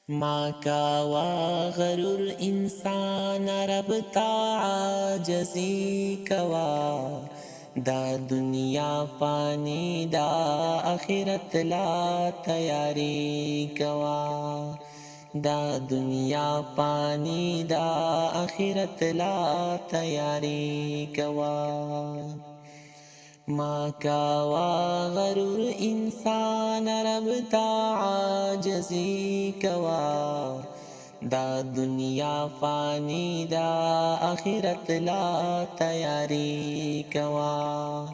ما کاوا غرور انسان رب تا عاجزی کوا دا دنیا پانی دا آخرت لا تیاری کوا دا دنیا پانی دا آخرت لا تیاری کوا ما کاوا غرور انسان رب تا عاجزی کوا دا دنیا فانی دا آخرت لا تیاری کوا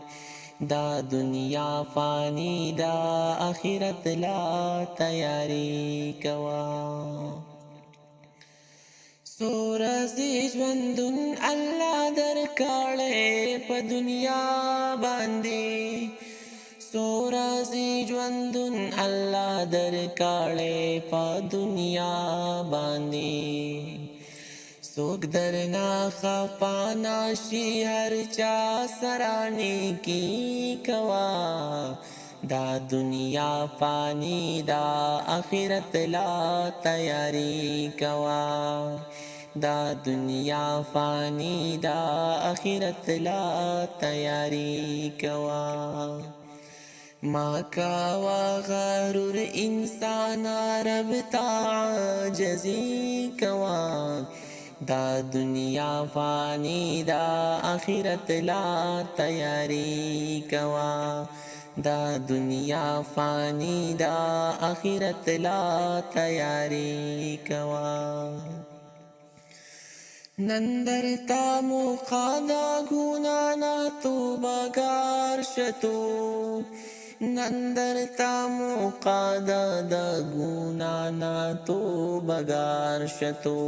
دا دنیا فانی دا آخرت لا تیاری کوا سورزی ژوندون الله درکړې په دنیا باندې سورزی ژوندون الله درکړې په دنیا باندې سوک درنا خفا ناشي هر چا سرانی کی کوا دا دنیا فانی دا آخرت لا تیاری کوا دا دنیا فانی دا آخرت لا تیاری کوا ما کاوا غرور انسان رب تا عاجزی کوا دا دنیا فانی دا آخرت لا تیاری کوا دا دنیا فانی دا آخرت لا تیاری کوا نندر تا مقادا گنانا تو بگار شتو نندر تا مقادا دا گنانا تو بگار شتو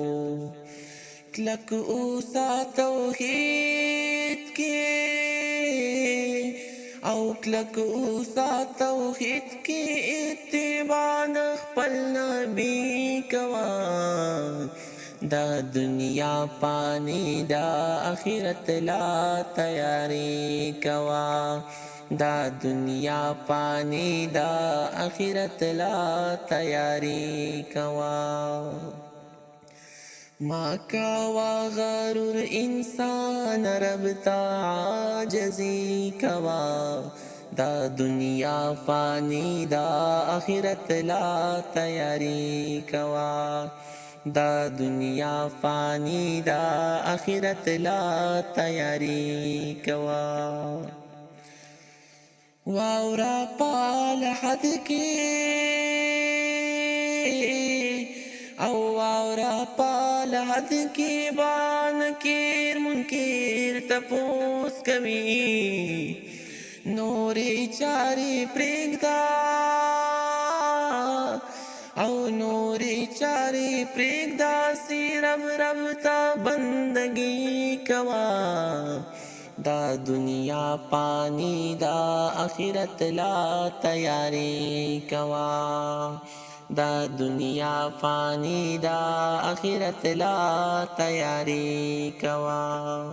کلک اوسا توحید کی او کلک اوسا توحید کی اتباع خپل نبی کوا دا دنیا پانی دا آخرت لا تیاری کوا دا دنیا پانی دا آخرت لا تیاری کوا ما کاوا غرور انسان رب تا عاجزی کوا دا دنیا فانی دا آخرت لا تیاری کوا دا دنیا فانی دا آخرت لا تیاری کوا واورا پال حد کی او واورا پال حد کی بان کیر منکر تپوس کوي نوری چاری پرېږدا او نوری چاری پرېږدا سی رب تا بندگی کوا دا دنیا پانی دا آخرت لا تیاری کوا دا دنیا فانی دا آخرت لا تیاری کوا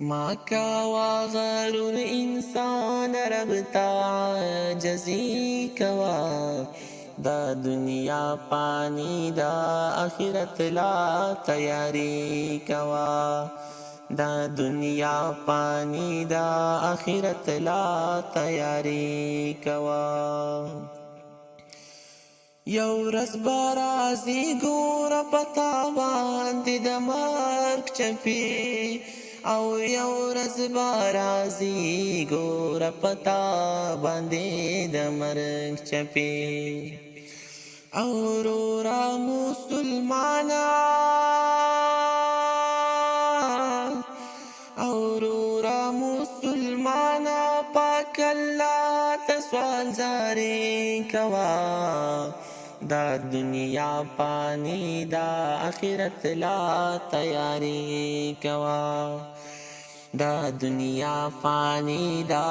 ما کاوا غرور انسان رب تا عاجزی کوا دا دنیا پانی دا آخرت لا تیاری کوا دا دنیا پانی دا آخرت لا تیاری کوا یو ورځ به راځي ګوره پتا باندې د مرګ چپې او یو ورځ به راځي ګوره پتا باندې د مرګ چپې او ورورا مسلمانا پاک اللہ تسوال زاری کوا دا دنیا پانی دا آخرت لا تیاری کوا دا دنیا فانی دا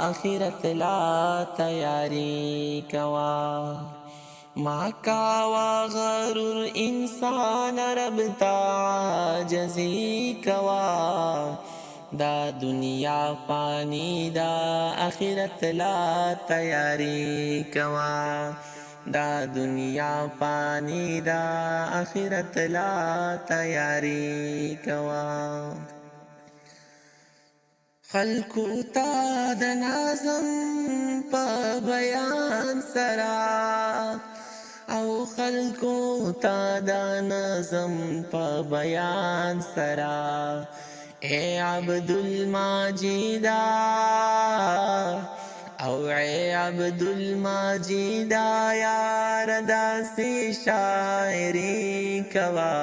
آخرت لا تیاری کوا ما کاوا غرور انسان رب تا عاجزی کوا دا دنیا پانی دا آخرت لا تیاری کوا دا دنیا پانی دا آخرت لا تیاری کوا خلقو تا د نظم په بیان سرا او خلقو تا د نظم په بیان سرا اے عبد الماجدا او اے عبد الماجدا یار داسی شاعری کوا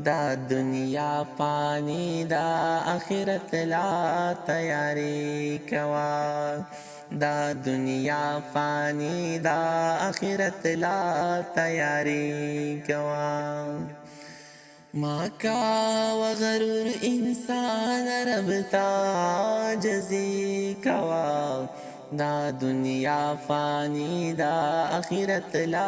دا دنیا پانی دا آخرت لا تیاری کوا دا دنیا پانی دا آخرت لا تیاری کوا ماکا وغرور انسان رب تا جزی کوا دا دنیا فانی دا آخرت لا